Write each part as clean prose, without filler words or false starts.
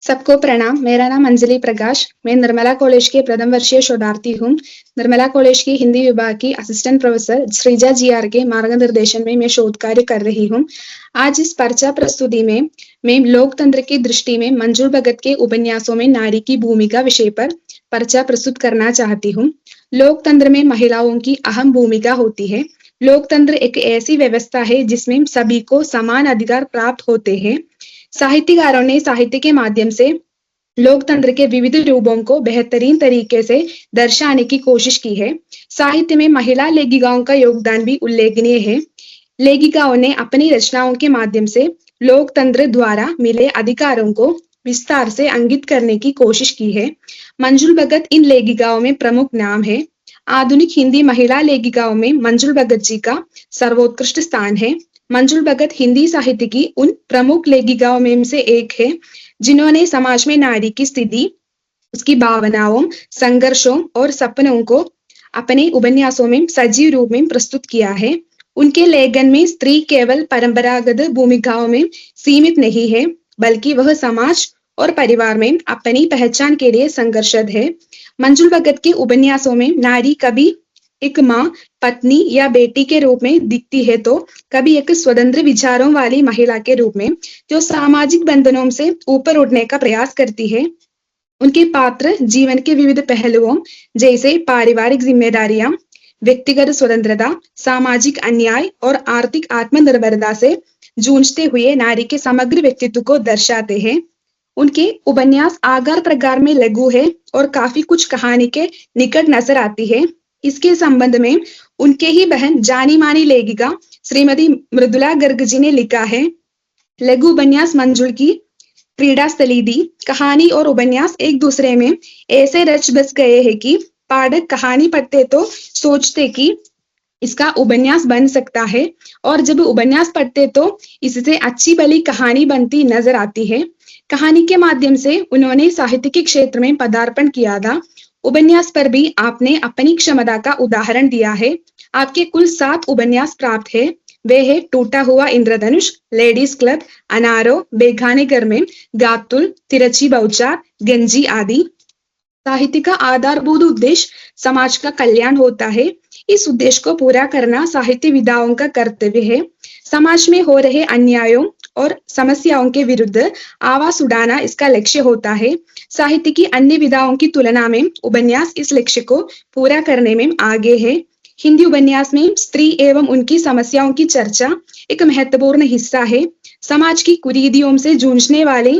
सबको प्रणाम। मेरा नाम अंजलि प्रकाश। मैं निर्मला कॉलेज के प्रथम वर्षीय शोधार्थी हूँ। निर्मला कॉलेज की हिंदी विभाग की असिस्टेंट प्रोफेसर श्रीजा जीआर के मार्गदर्शन में मैं शोध कार्य कर रही हूँ। आज इस पर्चा प्रस्तुति में मैं लोकतंत्र की दृष्टि में मंजूर भगत के उपन्यासों में नारी की भूमिका विषय पर पर्चा प्रस्तुत करना चाहती हूँ। लोकतंत्र में महिलाओं की अहम भूमिका होती है। लोकतंत्र एक ऐसी व्यवस्था है जिसमें सभी को समान अधिकार प्राप्त होते हैं। साहित्यकारों ने साहित्य के माध्यम से लोकतंत्र के विविध रूपों को बेहतरीन तरीके से दर्शाने की कोशिश की है। साहित्य में महिला लेखिकाओं का योगदान भी उल्लेखनीय है। लेखिकाओं ने अपनी रचनाओं के माध्यम से लोकतंत्र द्वारा मिले अधिकारों को विस्तार से अंकित करने की कोशिश की है। मंजुल भगत इन लेखिकाओं में प्रमुख नाम है। आधुनिक हिंदी महिला लेखिकाओं में मंजुल भगत जी का सर्वोत्कृष्ट स्थान है। मंजुल भगत हिंदी साहित्य की उन प्रमुख लेखिकाओं में से एक है जिन्होंने समाज में नारी की स्थिति, उसकी भावनाओं, संघर्षों और सपनों को अपने उपन्यासों में सजीव रूप में प्रस्तुत किया है। उनके लेखन में स्त्री केवल परंपरागत भूमिकाओं में सीमित नहीं है, बल्कि वह समाज और परिवार में अपनी पहचान के लिए संघर्षरत है। मंजुल भगत के उपन्यासों में नारी कभी एक माँ, पत्नी या बेटी के रूप में दिखती है तो कभी एक स्वतंत्र विचारों वाली महिला के रूप में जो सामाजिक बंधनों से ऊपर उठने का प्रयास करती है। उनके पात्र जीवन के विविध पहलुओं जैसे पारिवारिक जिम्मेदारियां, व्यक्तिगत स्वतंत्रता, सामाजिक अन्याय और आर्थिक आत्मनिर्भरता से जूझते हुए नारी के समग्र व्यक्तित्व को दर्शाते हैं। उनके उपन्यास आकार प्रकार में लघु है और काफी कुछ कहानी के निकट नजर आती है। इसके संबंध में उनके ही बहन जानी मानी लेखिका श्रीमती मृदुला गर्ग जी ने लिखा है। लघु उपन्यास मंजुल की क्रीड़ा स्थली दी। कहानी और उपन्यास एक दूसरे में ऐसे रच बस गए हैं कि पाठक कहानी पढ़ते तो सोचते कि इसका उपन्यास बन सकता है, और जब उपन्यास पढ़ते तो इससे अच्छी भली कहानी बनती नजर आती है। कहानी के माध्यम से उन्होंने साहित्य के क्षेत्र में पदार्पण किया था। उपन्यास पर भी आपने अपनी क्षमता का उदाहरण दिया है। आपके कुल 7 उपन्यास प्राप्त है। वे है टूटा हुआ इंद्रधनुष, लेडीज क्लब, अनारो, बेगाने घर में, गातुल, तिरछी बहुचार, गंजी आदि। साहित्य का आधारभूत उद्देश्य समाज का कल्याण होता है। इस उद्देश्य को पूरा करना साहित्यविदाओं का कर्तव्य है। समाज में हो रहे अन्यायों और समस्याओं के विरुद्ध आवाज उठाना इसका लक्ष्य होता है। साहित्य की अन्य विधाओं की तुलना में उपन्यास इस लक्ष्य को पूरा करने में आगे है। हिंदी उपन्यास में स्त्री एवं उनकी समस्याओं की चर्चा एक महत्वपूर्ण हिस्सा है। समाज की कुरीतियों से जूझने वाले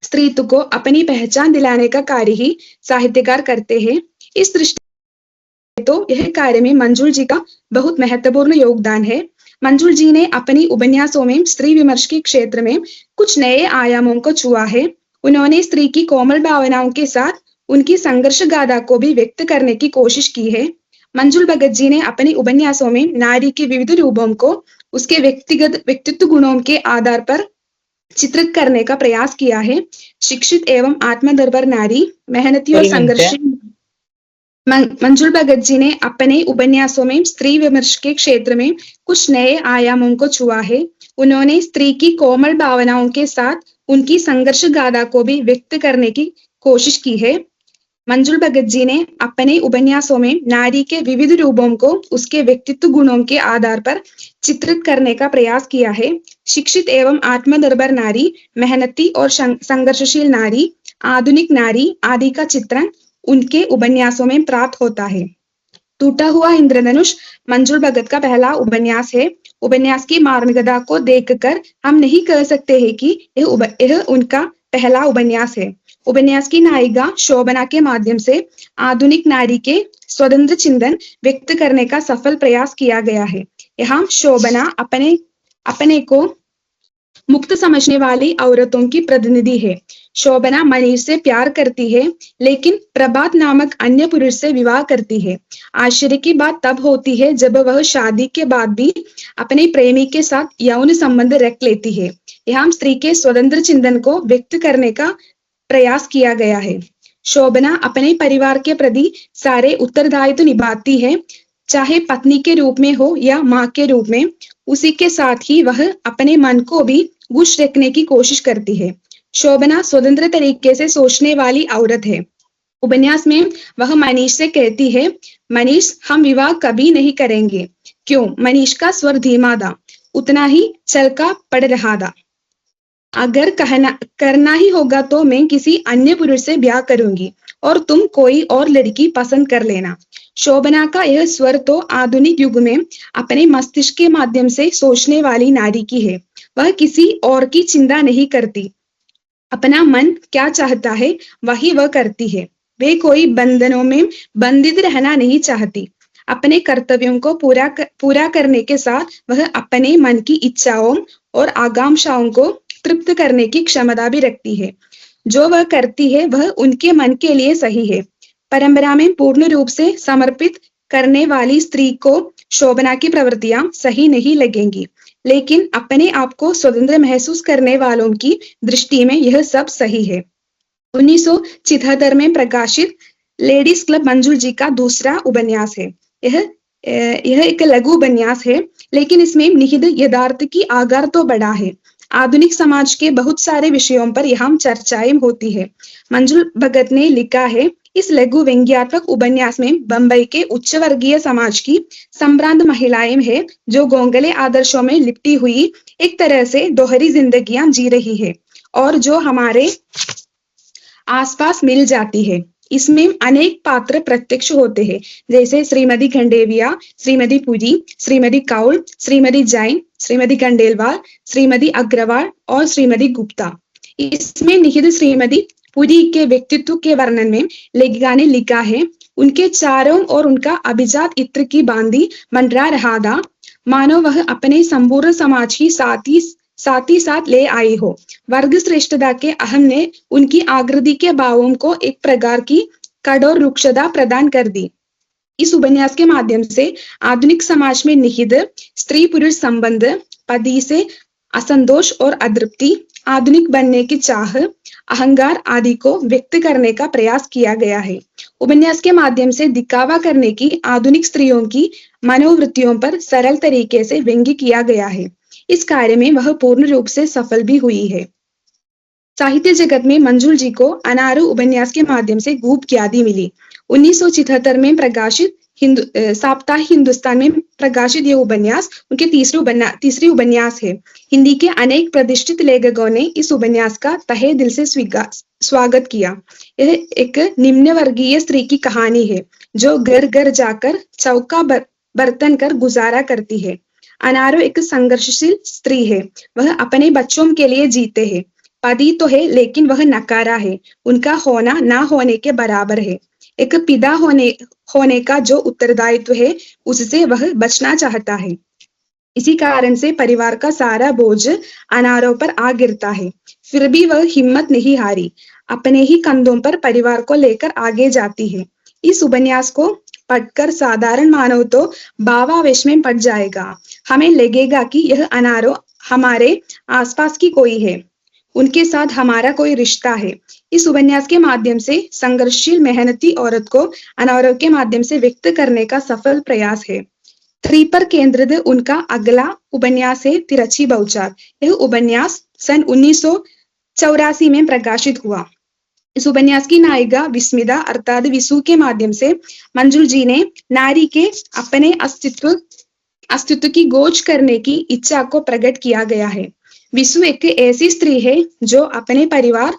स्त्रीत्व को अपनी पहचान दिलाने का कार्य ही साहित्यकार करते हैं। इस दृष्टि तो यह कार्य में मंजुल जी का बहुत महत्वपूर्ण योगदान है। मंजुल जी ने अपनी उपन्यासों में स्त्री विमर्श के क्षेत्र में कुछ नए आयामों को छुआ है। उन्होंने स्त्री की कोमल भावनाओं के साथ उनकी संघर्ष गाथा को भी व्यक्त करने की कोशिश की है। मंजुल भगत जी ने अपने उपन्यासों में नारी के विविध रूपों को उसके व्यक्तिगत व्यक्तित्व गुणों के आधार पर चित्रित करने का प्रयास किया है। शिक्षित एवं आत्मनिर्भर नारी, मेहनती और संघर्षशील। मंजुल भगत जी ने अपने उपन्यासों में स्त्री विमर्श के क्षेत्र में कुछ नए आयामों को छुआ है। उन्होंने स्त्री की कोमल भावनाओं के साथ उनकी संघर्ष गाथा को भी व्यक्त करने की कोशिश की है। मंजुल भगत जी ने अपने उपन्यासों में नारी के विविध रूपों को उसके व्यक्तित्व गुणों के आधार पर चित्रित करने का प्रयास किया है। शिक्षित एवं आत्मनिर्भर नारी, मेहनती और संघर्षशील नारी, आधुनिक नारी आदि का चित्रण उनके उपन्यासों में प्राप्त होता है। टूटा हुआ इंद्रधनुष मंजुल भगत का पहला उपन्यास है। उपन्यास की मार्मिकता को देखकर हम नहीं कह सकते हैं कि यह उनका पहला उपन्यास है। उपन्यास की नायिका शोभना के माध्यम से आधुनिक नारी के स्वतंत्र चिंतन व्यक्त करने का सफल प्रयास किया गया है। यहाँ शोभना अपने को मुक्त समझने वाली औरतों की प्रतिनिधि है। शोभना मनीष से प्यार करती है, लेकिन प्रभात नामक अन्य पुरुष से विवाह करती है। आश्चर्य की बात तब होती है जब वह शादी के बाद भी अपने प्रेमी के साथ यौन संबंध रख लेती है। यहाँ स्त्री के स्वतंत्र चिंतन को व्यक्त करने का प्रयास किया गया है। शोभना अपने परिवार के प्रति सारे उत्तरदायित्व निभाती है, चाहे पत्नी के रूप में हो या माँ के रूप में। उसी के साथ ही वह अपने मन को भी खुश रखने की कोशिश करती है। शोभना स्वतंत्र तरीके से सोचने वाली औरत है। उपन्यास में वह मनीष से कहती है, मनीष हम विवाह कभी नहीं करेंगे। क्यों? मनीष का स्वर धीमा था, उतना ही चलका पड़ रहा था। अगर करना ही होगा तो मैं किसी अन्य पुरुष से ब्याह करूंगी और तुम कोई और लड़की पसंद कर लेना। शोभना का यह स्वर तो आधुनिक युग में अपने मस्तिष्क के माध्यम से सोचने वाली नारी की है। वह किसी और की चिंता नहीं करती, अपना मन क्या चाहता है वही वह करती है। वे कोई बंधनों में बंधित रहना नहीं चाहती। अपने कर्तव्यों को पूरा करने के साथ वह अपने मन की इच्छाओं और आकांक्षाओं को तृप्त करने की क्षमता भी रखती है। जो वह करती है वह उनके मन के लिए सही है। परंपरा में पूर्ण रूप से समर्पित करने वाली स्त्री को शोभना की प्रवृत्तियां सही नहीं लगेंगी, लेकिन अपने आप को स्वतंत्र महसूस करने वालों की दृष्टि में यह सब सही है। 1977 में प्रकाशित लेडीज क्लब मंजुल जी का दूसरा उपन्यास है। यह एक लघु उपन्यास है, लेकिन इसमें निहित यथार्थ की आगार तो बड़ा है। आधुनिक समाज के बहुत सारे विषयों पर यहाँ चर्चाएं होती है। मंजुल भगत ने लिखा है, इस लघु व्यंग्यात्मक उपन्यास में बंबई के उच्च वर्गीय समाज की संभ्रांत महिलाएं हैं, जो गोंगले आदर्शों में लिपटी हुई एक तरह से दोहरी जिंदगियां जी रही है और जो हमारे आसपास मिल जाती है। इसमें अनेक पात्र प्रत्यक्ष होते हैं, जैसे श्रीमती खंडेविया, श्रीमती पुरी, श्रीमती कौल, श्रीमती जैन, श्रीमती खंडेलवाल, श्रीमती अग्रवाल और श्रीमती गुप्ता। इसमें निहित श्रीमती पुरी के व्यक्तित्व के वर्णन में लेखिका ने लिखा है, उनके चारों और उनका अभिजात इत्र की बांदी मंडरा रहा था, मानो वह अपने संपूर्ण समाज की साथ ही साथ ले आई हो। वर्ग श्रेष्ठता के अहम ने उनकी आकृति के भावों को एक प्रकार की कठोर रुक्षता प्रदान कर दी। इस उपन्यास के माध्यम से आधुनिक समाज में निहित स्त्री पुरुष संबंध, पति से असंतोष और अतृप्ति, आधुनिक बनने की चाह, अहंकार आदि को व्यक्त करने का प्रयास किया गया है। उपन्यास के माध्यम से दिखावा करने की आधुनिक स्त्रियों की मनोवृत्तियों पर सरल तरीके से व्यंग्य किया गया है। इस कार्य में वह पूर्ण रूप से सफल भी हुई है। साहित्य जगत में मंजुल जी को अनारू उपन्यास के माध्यम से खूब ख्याति मिली। 1977 में प्रकाशित साप्ताहिक हिंदुस्तान में प्रकाशित यह उपन्यास उनके तीसरी उपन्यास है। हिंदी के अनेक प्रतिष्ठित लेखकों ने इस उपन्यास का तहे दिल से स्वागत किया। यह एक निम्न वर्गीय स्त्री की कहानी है, जो घर घर जाकर चौका बर्तन कर गुजारा करती है। अनारो एक संघर्षशील स्त्री है। वह अपने बच्चों के लिए जीते हैं। पति तो है, लेकिन वह नकारा है। उनका होना ना होने के बराबर है। एक पिता होने का जो उत्तरदायित्व है, उससे वह बचना चाहता है। इसी कारण से परिवार का सारा बोझ अनारो पर आ गिरता है। फिर भी वह हिम्मत नहीं हारी, अपने ही कंधों पर परिवार को लेकर आगे जाती है। इस उपन्यास को पढ़कर साधारण मानव तो भावावेश में पड़ जाएगा। हमें लगेगा कि यह अनारो हमारे आसपास की कोई है, उनके साथ हमारा कोई रिश्ता है। इस उपन्यास के माध्यम से संघर्षशील मेहनती औरत को अनारो के माध्यम से व्यक्त करने का सफल प्रयास है। स्त्री पर केंद्रित उनका अगला उपन्यास है तिरछी बौछार। यह उपन्यास सन 1984 में प्रकाशित हुआ। इस उपन्यास की नायिका विस्मिता अर्थात विसु के माध्यम से मंजुल जी ने नारी के अपने अस्तित्व की खोज करने की इच्छा को प्रकट किया गया है। विसु एक ऐसी स्त्री है जो अपने परिवार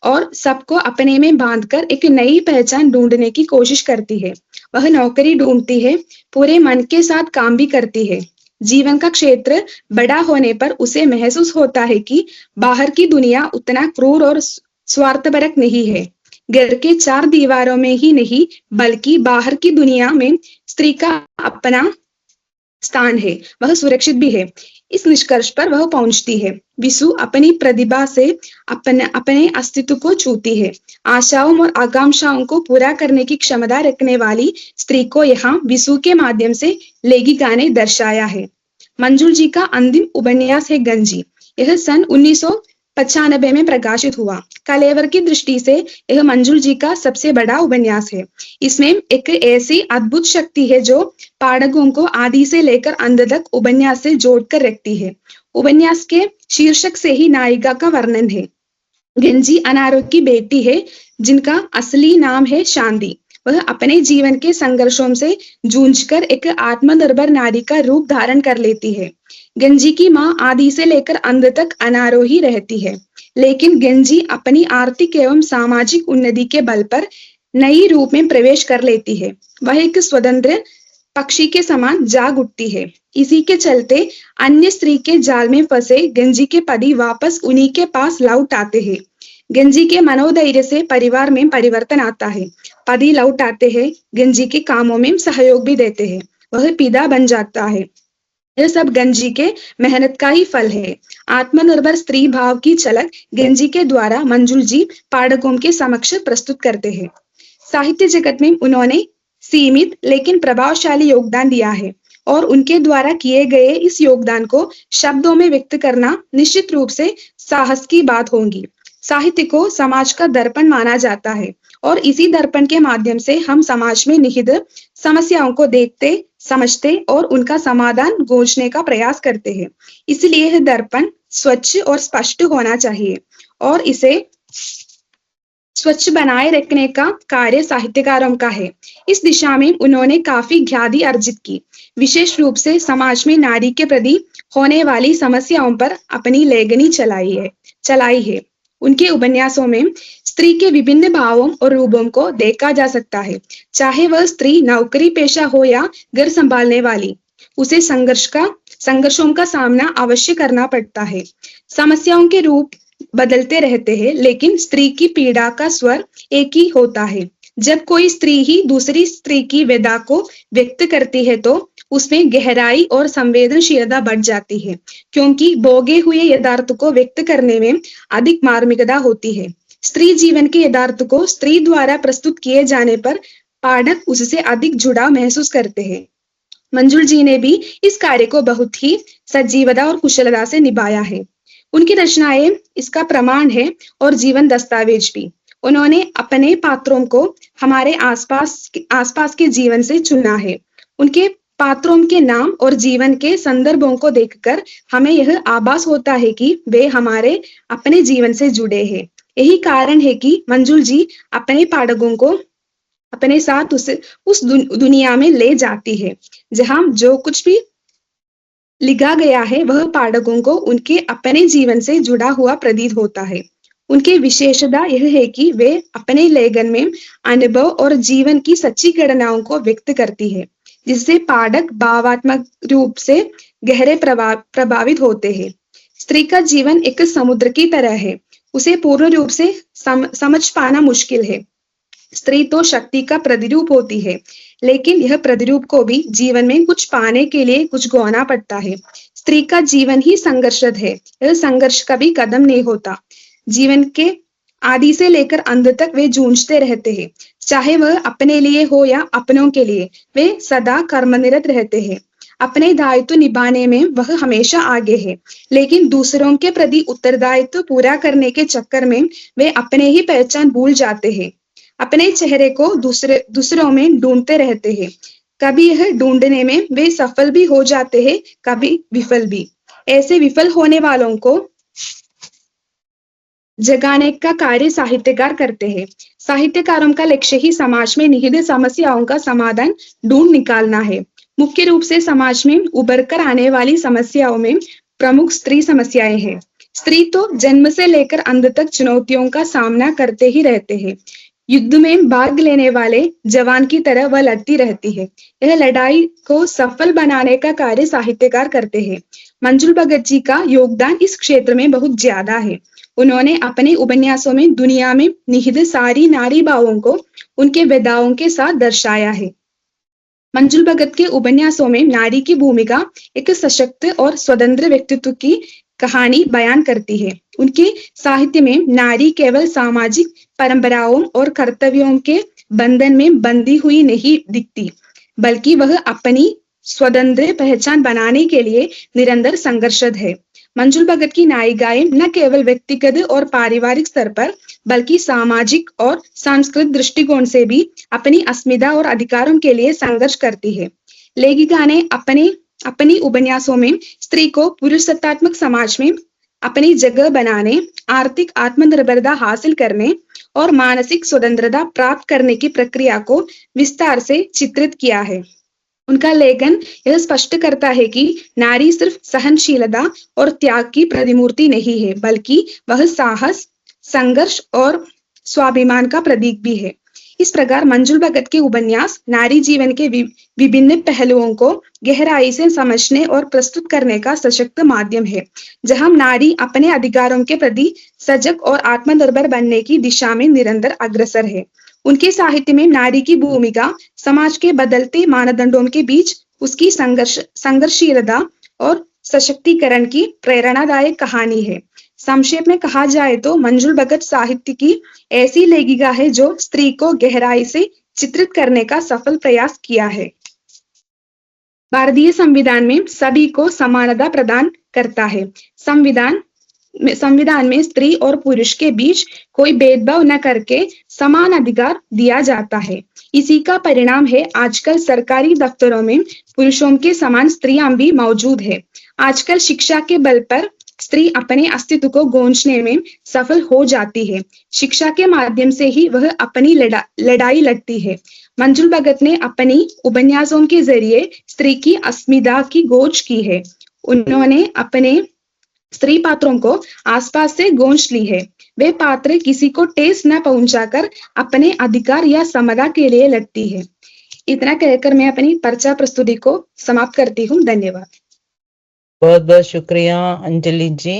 और सबको अपने में बांधकर एक नई पहचान ढूंढने की कोशिश करती है। वह नौकरी ढूंढती है, पूरे मन के साथ काम भी करती है। जीवन का क्षेत्र बड़ा होने पर उसे महसूस होता है कि बाहर की दुनिया उतना क्रूर और स्वार्थपरक नहीं है। घर के चार दीवारों में ही नहीं, बल्कि बाहर की दुनिया में स्त्री का अपना स्थान है, वह सुरक्षित भी है। इस निष्कर्ष पर वह पहुंचती है। विसु अपनी प्रतिभा से अपने अस्तित्व को छूती है। आशाओं और आकांक्षाओं को पूरा करने की क्षमता रखने वाली स्त्री को यहाँ विसु के माध्यम से लेखिका ने दर्शाया है। मंजुल जी का अंतिम उपन्यास है गंजी। यह सन 1995 में प्रकाशित हुआ। कलेवर की दृष्टि से यह मंजुल जी का सबसे बड़ा उपन्यास है। इसमें एक ऐसी अद्भुत शक्ति है जो पाठकों को आदि से लेकर अंत तक उपन्यास से जोड़कर रखती है। उपन्यास के शीर्षक से ही नायिका का वर्णन है। गंजी अनारों की बेटी है जिनका असली नाम है शांति। वह अपने जीवन के संघर्षों से जूझकर एक आत्मनिर्भर नारी का रूप धारण कर लेती है। गंजी की माँ आदि से लेकर अंत तक अनारो ही रहती है, लेकिन गंजी अपनी आर्थिक एवं सामाजिक उन्नति के बल पर नई रूप में प्रवेश कर लेती है। वह एक स्वतंत्र पक्षी के समान जाग उठती है। इसी के चलते अन्य स्त्री के जाल में फंसे गंजी के पति वापस उन्हीं के पास लौट आते हैं। गंजी के मनोधैर्य से परिवार में परिवर्तन आता है। पति लौट आते हैं, गंजी के कामों में सहयोग भी देते हैं। वह पिता बन जाता है। यह सब गंजी के मेहनत का ही फल है। आत्मनिर्भर स्त्री भाव की झलक गंजी के द्वारा मंजुल जी पाठकों के समक्ष प्रस्तुत करते हैं। साहित्य जगत में उन्होंने सीमित लेकिन प्रभावशाली योगदान दिया है और उनके द्वारा किए गए इस योगदान को शब्दों में व्यक्त करना निश्चित रूप से साहस की बात होगी। साहित्य को समाज का दर्पण माना जाता है और इसी दर्पण के माध्यम से हम समाज में निहित समस्याओं को देखते, समझते और उनका समाधान खोजने का प्रयास करते हैं। इसलिए यह दर्पण स्वच्छ और स्पष्ट होना चाहिए और इसे स्वच्छ बनाए रखने का कार्य साहित्यकारों का है। इस दिशा में उन्होंने काफी ख्याति अर्जित की। विशेष रूप से समाज में नारी के प्रति होने वाली समस्याओं पर अपनी लेखनी चलाई है। उनके उपन्यासों में स्त्री के विभिन्न भावों और रूपों को देखा जा सकता है। चाहे वह स्त्री नौकरी पेशा हो या घर संभालने वाली, उसे संघर्षों का सामना अवश्य करना पड़ता है। समस्याओं के रूप बदलते रहते हैं, लेकिन स्त्री की पीड़ा का स्वर एक ही होता है। जब कोई स्त्री ही दूसरी स्त्री की वेदना को व्यक्त करती है तो उसमें गहराई और संवेदनशीलता बढ़ जाती है, क्योंकि भोगे हुए यथार्थ को व्यक्त करने में अधिक मार्मिकता होती है। स्त्री जीवन के यथार्थ को स्त्री द्वारा प्रस्तुत किए जाने पर पाठक उससे अधिक जुड़ाव महसूस करते हैं। मंजुल जी ने भी इस कार्य को बहुत ही सजीवता और कुशलता से निभाया है। उनकी रचनाएं इसका प्रमाण है और जीवन दस्तावेज भी। उन्होंने अपने पात्रों को हमारे आसपास के जीवन से चुना है। उनके पात्रों के नाम और जीवन के संदर्भों को देखकर हमें यह आभास होता है कि वे हमारे अपने जीवन से जुड़े हैं। यही कारण है कि मंजुल जी अपने पाठकों को अपने साथ उस दुनिया में ले जाती है जहां जो कुछ भी लिखा गया है वह पाठकों को उनके अपने जीवन से जुड़ा हुआ प्रतीत होता है। उनकी विशेषता यह है कि वे अपने लेखन में अनुभव और जीवन की सच्ची घटनाओं को व्यक्त करती है, जिससे पाठक भावात्मक रूप से गहरे प्रभावित होते हैं। स्त्री का जीवन एक समुद्र की तरह है, उसे पूर्ण रूप से समझ पाना मुश्किल है। स्त्री तो शक्ति का प्रतिरूप होती है, लेकिन यह प्रतिरूप को भी जीवन में कुछ पाने के लिए कुछ गंवाना पड़ता है। स्त्री का जीवन ही संघर्षद है। यह संघर्ष कभी खत्म नहीं होता। जीवन के आदि से लेकर अंत तक वे जूझते रहते हैं, चाहे वह अपने लिए हो या अपनों के लिए। वे सदा कर्मनिरत रहते हैं। अपने दायित्व निभाने में वह हमेशा आगे है, लेकिन दूसरों के प्रति उत्तरदायित्व पूरा करने के चक्कर में वे अपने ही पहचान भूल जाते हैं। अपने चेहरे को दूसरों में ढूंढते रहते हैं। कभी यह ढूंढने में वे सफल भी हो जाते हैं, कभी विफल भी। ऐसे विफल होने वालों को जगाने का कार्य साहित्यकार करते हैं। साहित्यकारों का लक्ष्य ही समाज में निहित समस्याओं का समाधान ढूंढ निकालना है। मुख्य रूप से समाज में उभर कर आने वाली समस्याओं में प्रमुख स्त्री समस्याएं हैं। स्त्री तो जन्म से लेकर अंत तक चुनौतियों का सामना करते ही रहते हैं। युद्ध में भाग लेने वाले जवान की तरह वह लड़ती रहती है। यह लड़ाई को सफल बनाने का कार्य साहित्यकार करते हैं। मंजुल भगत जी का योगदान इस क्षेत्र में बहुत ज्यादा है। उन्होंने अपने उपन्यासों में दुनिया में निहित सारी नारी भावों को उनके वेदाओं के साथ दर्शाया है। मंजुल भगत के उपन्यासों में नारी की भूमिका एक सशक्त और स्वतंत्र व्यक्तित्व की कहानी बयान करती है। उनके साहित्य में नारी केवल सामाजिक परंपराओं और कर्तव्यों के बंधन में बंधी हुई नहीं दिखती, बल्कि वह अपनी स्वतंत्र पहचान बनाने के लिए निरंतर संघर्षरत है। मंजुल भगत की नायिकाएं न केवल व्यक्तिगत और पारिवारिक स्तर पर, बल्कि सामाजिक और सांस्कृतिक दृष्टिकोण से भी अपनी अस्मिता और अधिकारों के लिए संघर्ष करती है। लेखिका ने अपनी उपन्यासों में स्त्री को पुरुष सत्तात्मक समाज में अपनी जगह बनाने, आर्थिक आत्मनिर्भरता हासिल करने और मानसिक स्वतंत्रता प्राप्त करने की प्रक्रिया को विस्तार से चित्रित किया है। उनका लेखन यह स्पष्ट करता है कि नारी सिर्फ सहनशीलता और त्याग की प्रतिमूर्ति नहीं है, बल्कि वह साहस, संघर्ष और स्वाभिमान का प्रतीक भी है। इस प्रकार मंजुल भगत के उपन्यास नारी जीवन के विभिन्न पहलुओं को गहराई से समझने और प्रस्तुत करने का सशक्त माध्यम है, जहां नारी अपने अधिकारों के प्रति सजग और आत्मनिर्भर बनने की दिशा में निरंतर अग्रसर है। उनके साहित्य में नारी की भूमिका समाज के बदलते मानदंडों के बीच उसकी संघर्षशीलता और सशक्तिकरण की प्रेरणादायक कहानी है। संक्षेप में कहा जाए तो मंजुल भगत साहित्य की ऐसी लेखिका है जो स्त्री को गहराई से चित्रित करने का सफल प्रयास किया है। भारतीय संविधान में सभी को समानता प्रदान करता है। संविधान में स्त्री और पुरुष के बीच कोई भेदभाव न करके समान अधिकार दिया जाता है। इसी का परिणाम है आजकल सरकारी दफ्तरों में पुरुषों के समान स्त्रियां भी मौजूद है। आजकल शिक्षा के बल पर स्त्री अपने अस्तित्व को गौंजने में सफल हो जाती है। शिक्षा के माध्यम से ही वह अपनी लड़ाई लड़ती है। मंजुल भगत ने अपनी उपन्यासों के जरिए स्त्री की अस्मिता की खोज की है। उन्होंने अपने स्त्री पात्रों को आसपास से गौंज ली है। वे पात्र किसी को ठेस न पहुंचाकर अपने अधिकार या समता के लिए लड़ती है। इतना कहकर मैं अपनी पर्चा प्रस्तुति को समाप्त करती हूँ। धन्यवाद। बहुत बहुत शुक्रिया अंजलि जी।